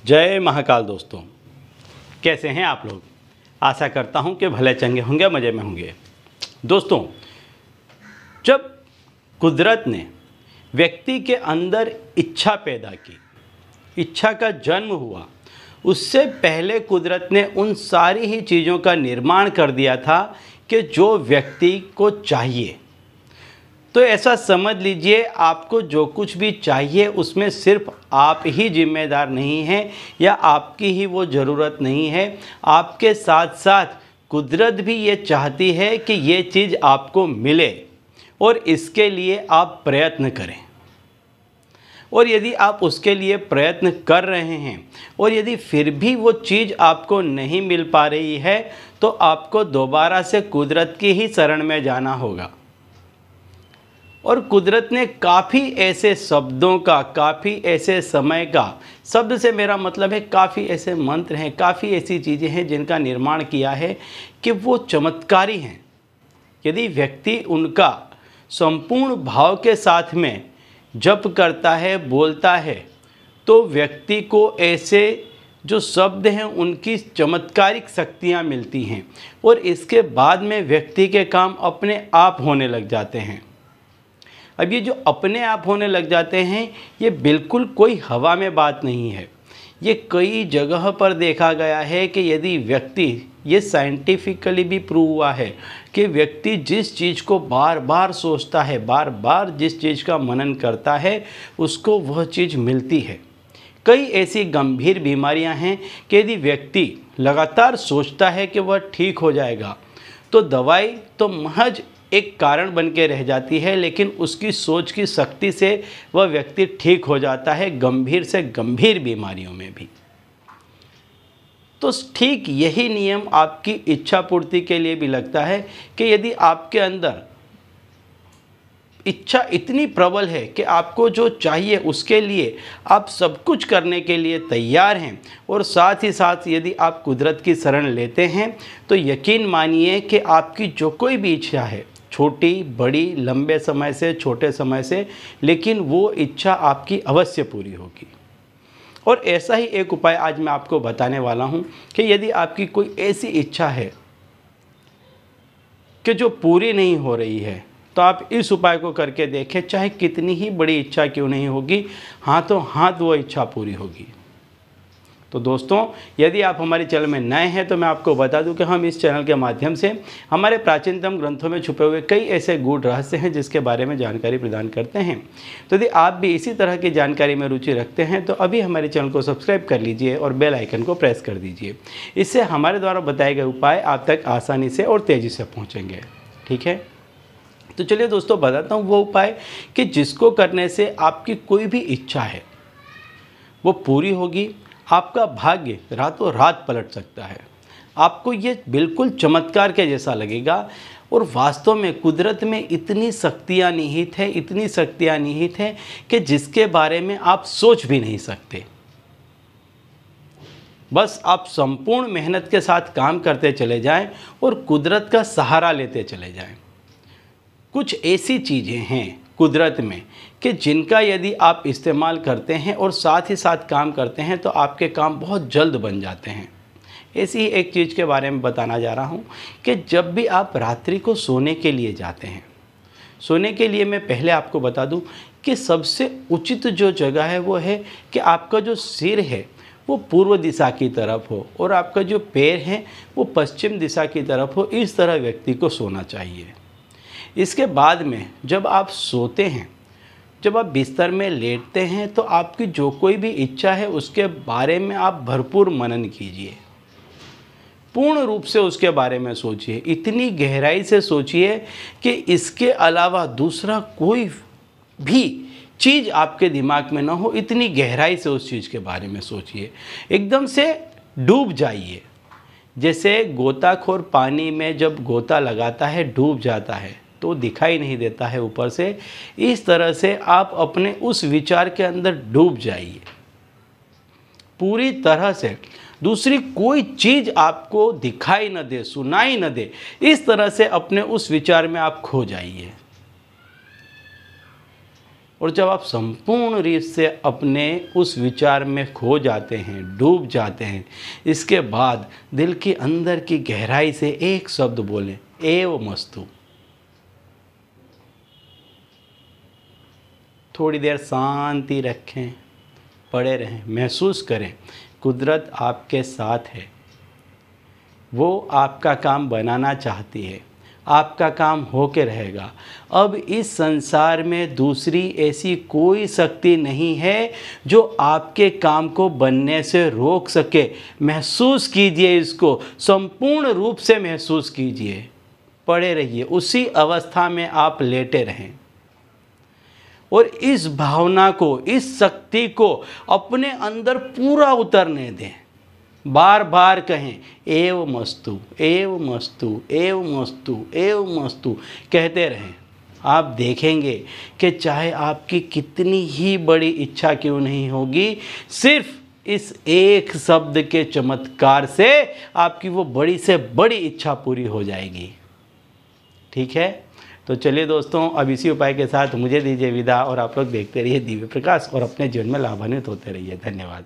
जय महाकाल दोस्तों, कैसे हैं आप लोग। आशा करता हूं कि भले चंगे होंगे, मज़े में होंगे। दोस्तों, जब कुदरत ने व्यक्ति के अंदर इच्छा पैदा की, इच्छा का जन्म हुआ, उससे पहले कुदरत ने उन सारी ही चीज़ों का निर्माण कर दिया था कि जो व्यक्ति को चाहिए। तो ऐसा समझ लीजिए, आपको जो कुछ भी चाहिए उसमें सिर्फ आप ही जिम्मेदार नहीं हैं या आपकी ही वो ज़रूरत नहीं है। आपके साथ साथ कुदरत भी ये चाहती है कि ये चीज़ आपको मिले और इसके लिए आप प्रयत्न करें। और यदि आप उसके लिए प्रयत्न कर रहे हैं और यदि फिर भी वो चीज़ आपको नहीं मिल पा रही है, तो आपको दोबारा से कुदरत की ही शरण में जाना होगा। और कुदरत ने काफ़ी ऐसे शब्दों का, काफ़ी ऐसे समय का, शब्द से मेरा मतलब है काफ़ी ऐसे मंत्र हैं, काफ़ी ऐसी चीज़ें हैं जिनका निर्माण किया है कि वो चमत्कारी हैं। यदि व्यक्ति उनका संपूर्ण भाव के साथ में जप करता है, बोलता है, तो व्यक्ति को ऐसे जो शब्द हैं उनकी चमत्कारिक शक्तियाँ मिलती हैं और इसके बाद में व्यक्ति के काम अपने आप होने लग जाते हैं। अब ये जो अपने आप होने लग जाते हैं, ये बिल्कुल कोई हवा में बात नहीं है। ये कई जगह पर देखा गया है कि यदि व्यक्ति, ये साइंटिफिकली भी प्रूव हुआ है कि व्यक्ति जिस चीज़ को बार बार सोचता है, बार बार जिस चीज़ का मनन करता है, उसको वह चीज़ मिलती है। कई ऐसी गंभीर बीमारियां हैं कि यदि व्यक्ति लगातार सोचता है कि वह ठीक हो जाएगा, तो दवाई तो महज एक कारण बन के रह जाती है, लेकिन उसकी सोच की शक्ति से वह व्यक्ति ठीक हो जाता है, गंभीर से गंभीर बीमारियों में भी। तो ठीक यही नियम आपकी इच्छा पूर्ति के लिए भी लगता है कि यदि आपके अंदर इच्छा इतनी प्रबल है कि आपको जो चाहिए उसके लिए आप सब कुछ करने के लिए तैयार हैं, और साथ ही साथ यदि आप कुदरत की शरण लेते हैं, तो यकीन मानिए कि आपकी जो कोई भी इच्छा है, छोटी बड़ी, लंबे समय से, छोटे समय से, लेकिन वो इच्छा आपकी अवश्य पूरी होगी। और ऐसा ही एक उपाय आज मैं आपको बताने वाला हूँ कि यदि आपकी कोई ऐसी इच्छा है कि जो पूरी नहीं हो रही है, तो आप इस उपाय को करके देखें। चाहे कितनी ही बड़ी इच्छा क्यों नहीं होगी, हाथों हाथ वो इच्छा पूरी होगी। तो दोस्तों, यदि आप हमारे चैनल में नए हैं तो मैं आपको बता दूं कि हम इस चैनल के माध्यम से हमारे प्राचीनतम ग्रंथों में छुपे हुए कई ऐसे गूढ़ रहस्य हैं जिसके बारे में जानकारी प्रदान करते हैं। तो यदि आप भी इसी तरह की जानकारी में रुचि रखते हैं तो अभी हमारे चैनल को सब्सक्राइब कर लीजिए और बेल आइकन को प्रेस कर दीजिए। इससे हमारे द्वारा बताए गए उपाय आप तक आसानी से और तेज़ी से पहुँचेंगे। ठीक है, तो चलिए दोस्तों, बताता हूँ वो उपाय कि जिसको करने से आपकी कोई भी इच्छा है वो पूरी होगी। आपका भाग्य रातों रात पलट सकता है। आपको ये बिल्कुल चमत्कार के जैसा लगेगा। और वास्तव में कुदरत में इतनी शक्तियाँ निहित है, इतनी शक्तियाँ निहित हैं कि जिसके बारे में आप सोच भी नहीं सकते। बस आप संपूर्ण मेहनत के साथ काम करते चले जाएं और कुदरत का सहारा लेते चले जाएं। कुछ ऐसी चीज़ें हैं कुदरत में कि जिनका यदि आप इस्तेमाल करते हैं और साथ ही साथ काम करते हैं तो आपके काम बहुत जल्द बन जाते हैं। ऐसी ही एक चीज़ के बारे में बताना जा रहा हूँ कि जब भी आप रात्रि को सोने के लिए जाते हैं, सोने के लिए मैं पहले आपको बता दूँ कि सबसे उचित जो जगह है वो है कि आपका जो सिर है वो पूर्व दिशा की तरफ हो और आपका जो पैर है वो पश्चिम दिशा की तरफ हो। इस तरह व्यक्ति को सोना चाहिए। इसके बाद में जब आप सोते हैं, जब आप बिस्तर में लेटते हैं, तो आपकी जो कोई भी इच्छा है उसके बारे में आप भरपूर मनन कीजिए। पूर्ण रूप से उसके बारे में सोचिए, इतनी गहराई से सोचिए कि इसके अलावा दूसरा कोई भी चीज़ आपके दिमाग में ना हो। इतनी गहराई से उस चीज़ के बारे में सोचिए, एकदम से डूब जाइए। जैसे गोताखोर पानी में जब गोता लगाता है, डूब जाता है तो दिखाई नहीं देता है ऊपर से, इस तरह से आप अपने उस विचार के अंदर डूब जाइए पूरी तरह से। दूसरी कोई चीज़ आपको दिखाई न दे, सुनाई न दे, इस तरह से अपने उस विचार में आप खो जाइए। और जब आप संपूर्ण रूप से अपने उस विचार में खो जाते हैं, डूब जाते हैं, इसके बाद दिल के अंदर की गहराई से एक शब्द बोलें, एवमस्तु। थोड़ी देर शांति रखें, पड़े रहें, महसूस करें कुदरत आपके साथ है। वो आपका काम बनाना चाहती है, आपका काम होके रहेगा। अब इस संसार में दूसरी ऐसी कोई शक्ति नहीं है जो आपके काम को बनने से रोक सके। महसूस कीजिए, इसको संपूर्ण रूप से महसूस कीजिए। पड़े रहिए, उसी अवस्था में आप लेटे रहें और इस भावना को, इस शक्ति को अपने अंदर पूरा उतरने दें। बार बार कहें, एवमस्तु, एवमस्तु, एवमस्तु, एवमस्तु कहते रहें। आप देखेंगे कि चाहे आपकी कितनी ही बड़ी इच्छा क्यों नहीं होगी, सिर्फ इस एक शब्द के चमत्कार से आपकी वो बड़ी से बड़ी इच्छा पूरी हो जाएगी। ठीक है, तो चलिए दोस्तों, अब इसी उपाय के साथ मुझे दीजिए विदा और आप लोग देखते रहिए दिव्य प्रकाश और अपने जीवन में लाभान्वित होते रहिए। धन्यवाद।